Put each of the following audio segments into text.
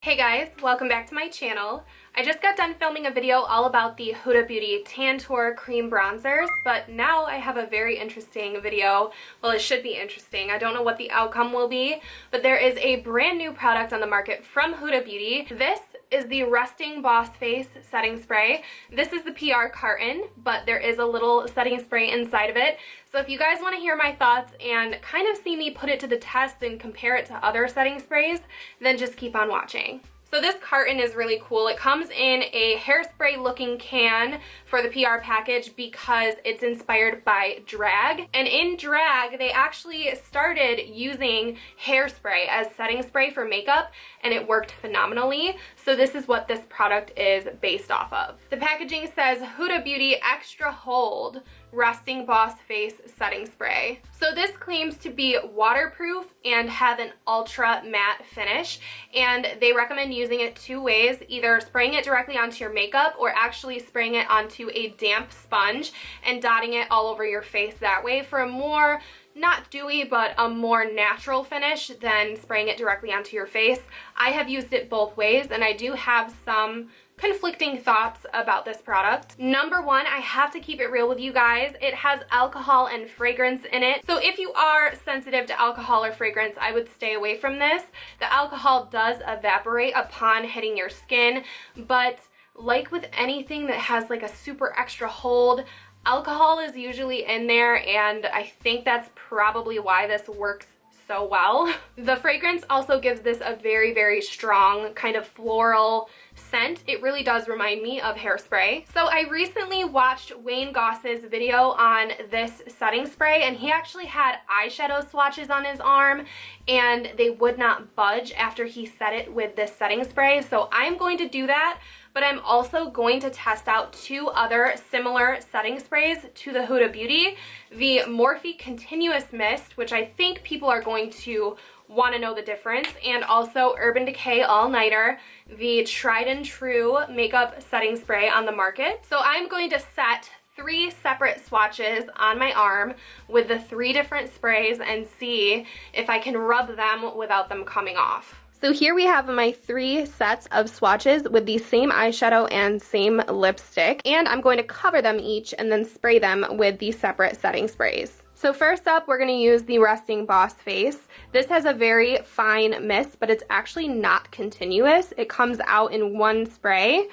Hey guys, welcome back to my channel. I just got done filming a video all about the Huda Beauty Tantour Cream Bronzers, but now I have a very interesting video. Well, it should be interesting. I don't know what the outcome will be, but there is a brand new product on the market from Huda Beauty. This is the Resting Boss Face Setting Spray. This is the PR carton, but there is a little setting spray inside of it. So if you guys want to hear my thoughts and kind of see me put it to the test and compare it to other setting sprays, then just keep on watching. So this carton is really cool. It comes in a hairspray looking can for the PR package because it's inspired by drag. And in drag, they actually started using hairspray as setting spray for makeup, and it worked phenomenally. So this is what this product is based off of. The packaging says Huda Beauty Extra Hold Resting Boss Face Setting Spray. So this claims to be waterproof and have an ultra matte finish, and they recommend using it two ways, either spraying it directly onto your makeup or actually spraying it onto a damp sponge and dotting it all over your face that way for a more, not dewy, but a more natural finish than spraying it directly onto your face. I have used it both ways, and I do have some conflicting thoughts about this product. Number one, I have to keep it real with you guys. It has alcohol and fragrance in it. So if you are sensitive to alcohol or fragrance, I would stay away from this. The alcohol does evaporate upon hitting your skin, but like with anything that has like a super extra hold, alcohol is usually in there, and I think that's probably why this works so well. The fragrance also gives this a very, very strong kind of floral scent. It really does remind me of hairspray. So I recently watched Wayne Goss's video on this setting spray, and he actually had eyeshadow swatches on his arm and they would not budge after he set it with this setting spray. So I'm going to do that, but I'm also going to test out two other similar setting sprays to the Huda Beauty. The Morphe Continuous Mist, which I think people are going to want to know the difference, and also Urban Decay All Nighter, the tried and true makeup setting spray on the market. So I'm going to set three separate swatches on my arm with the three different sprays and see if I can rub them without them coming off. So here we have my three sets of swatches with the same eyeshadow and same lipstick, and I'm going to cover them each and then spray them with the separate setting sprays. So first up, we're going to use the Resting Boss Face. This has a very fine mist, but it's actually not continuous. It comes out in one spray.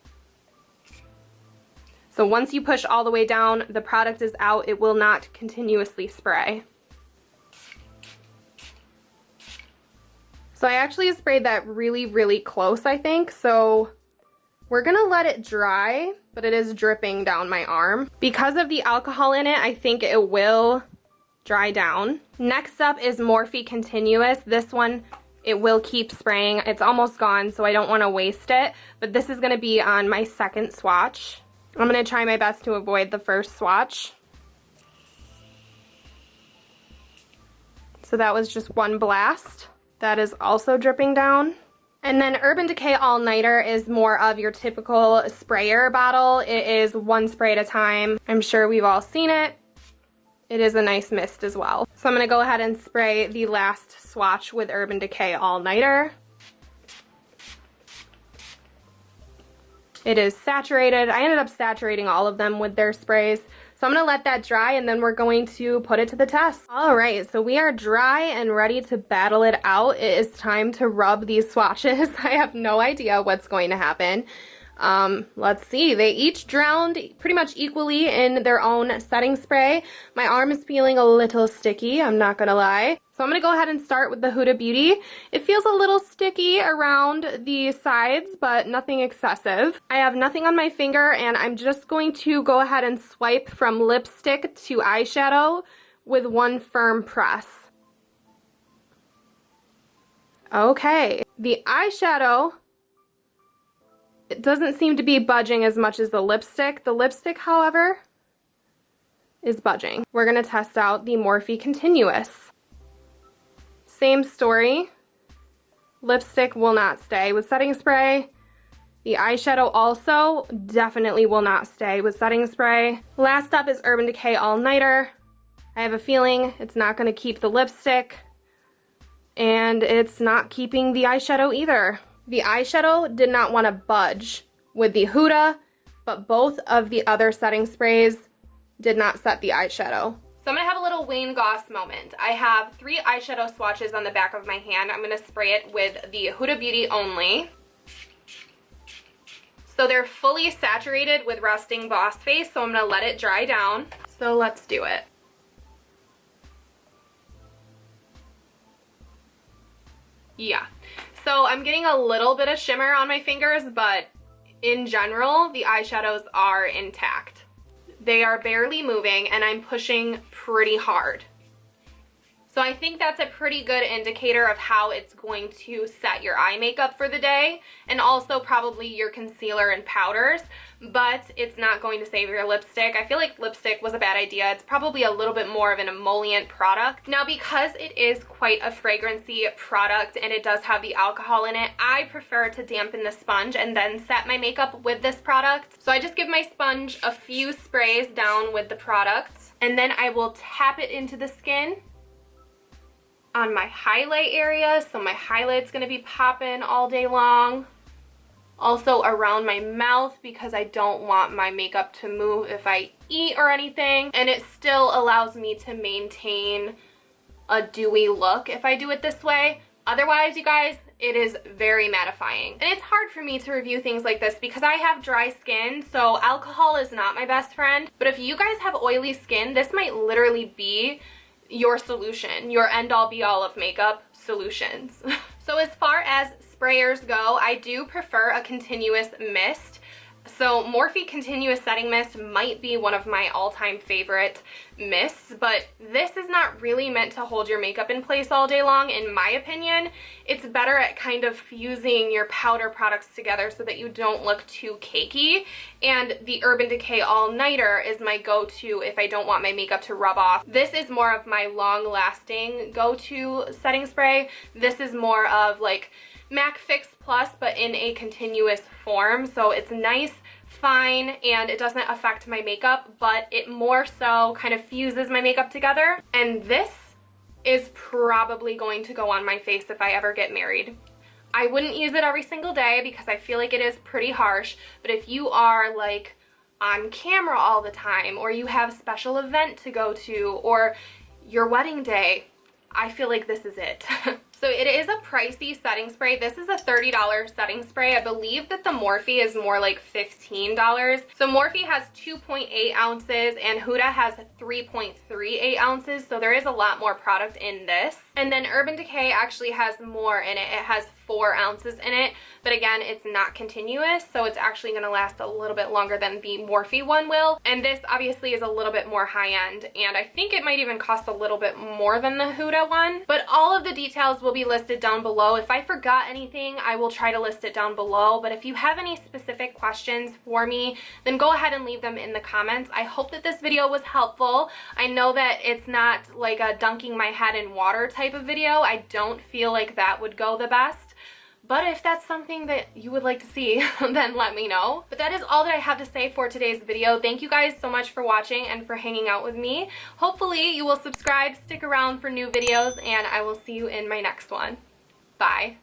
So once you push all the way down, the product is out. It will not continuously spray. So I actually sprayed that really, really close, I think. So we're gonna let it dry, but it is dripping down my arm. Because of the alcohol in it, I think it will dry down. Next up is Morphe Continuous. This one, it will keep spraying. It's almost gone, so I don't wanna waste it, but this is gonna be on my second swatch. I'm gonna try my best to avoid the first swatch. So that was just one blast. That is also dripping down. And then Urban Decay All Nighter is more of your typical sprayer bottle. It is one spray at a time. I'm sure we've all seen it. It is a nice mist as well. So I'm gonna go ahead and spray the last swatch with Urban Decay All Nighter. It is saturated. I ended up saturating all of them with their sprays. So I'm gonna let that dry, and then we're going to put it to the test. All right, so we are dry and ready to battle it out. It is time to rub these swatches. I have no idea what's going to happen. Let's see. They each drowned pretty much equally in their own setting spray. My arm is feeling a little sticky, I'm not gonna lie. So I'm gonna go ahead and start with the Huda Beauty. It feels a little sticky around the sides, but nothing excessive. I have nothing on my finger, and I'm just going to go ahead and swipe from lipstick to eyeshadow with one firm press. Okay, the eyeshadow, it doesn't seem to be budging as much as the lipstick. The lipstick, however, is budging. We're gonna test out the Morphe Continuous. Same story. Lipstick will not stay with setting spray. The eyeshadow also definitely will not stay with setting spray. Last up is Urban Decay All Nighter. I have a feeling it's not gonna keep the lipstick, and it's not keeping the eyeshadow either. The eyeshadow did not want to budge with the Huda, but both of the other setting sprays did not set the eyeshadow. So I'm going to have a little Wayne Goss moment. I have 3 eyeshadow swatches on the back of my hand. I'm going to spray it with the Huda Beauty only. So they're fully saturated with Resting Boss Face, so I'm going to let it dry down. So let's do it. Yeah. So I'm getting a little bit of shimmer on my fingers, but in general, the eyeshadows are intact. They are barely moving, and I'm pushing pretty hard. So I think that's a pretty good indicator of how it's going to set your eye makeup for the day, and also probably your concealer and powders, but it's not going to save your lipstick. I feel like lipstick was a bad idea. It's probably a little bit more of an emollient product. Now, because it is quite a fragrancy product and it does have the alcohol in it, I prefer to dampen the sponge and then set my makeup with this product. So I just give my sponge a few sprays down with the product, and then I will tap it into the skin on my highlight area, so my highlight's gonna be popping all day long. Also around my mouth, because I don't want my makeup to move if I eat or anything, and it still allows me to maintain a dewy look if I do it this way. Otherwise, you guys, it is very mattifying. And it's hard for me to review things like this because I have dry skin, so alcohol is not my best friend. But if you guys have oily skin, this might literally be your solution, your end-all be-all of makeup solutions. So as far as sprayers go, I do prefer a continuous mist. So Morphe Continuous Setting Mist might be one of my all-time favorite mists, but this is not really meant to hold your makeup in place all day long, in my opinion. It's better at kind of fusing your powder products together so that you don't look too cakey, and the Urban Decay All Nighter is my go-to if I don't want my makeup to rub off. This is more of my long-lasting go-to setting spray. This is more of like MAC Fix Plus, but in a continuous form, so it's nice, fine, and it doesn't affect my makeup, but it more so kind of fuses my makeup together. And this is probably going to go on my face if I ever get married. I wouldn't use it every single day because I feel like it is pretty harsh, but if you are like on camera all the time, or you have a special event to go to, or your wedding day, I feel like this is it. So it is a pricey setting spray. This is a $30 setting spray. I believe that the Morphe is more like $15. So Morphe has 2.8 ounces and Huda has 3.38 ounces. So there is a lot more product in this. And then Urban Decay actually has more in it. It has 4 ounces in it. But again, it's not continuous, so it's actually going to last a little bit longer than the Morphe one will. And this obviously is a little bit more high-end, and I think it might even cost a little bit more than the Huda one. But all of the details will be listed down below. If I forgot anything, I will try to list it down below. But if you have any specific questions for me, then go ahead and leave them in the comments. I hope that this video was helpful. I know that it's not like a dunking my head in water type of video. I don't feel like that would go the best. But if that's something that you would like to see, then let me know. But that is all that I have to say for today's video. Thank you guys so much for watching and for hanging out with me. Hopefully you will subscribe, stick around for new videos, and I will see you in my next one. Bye.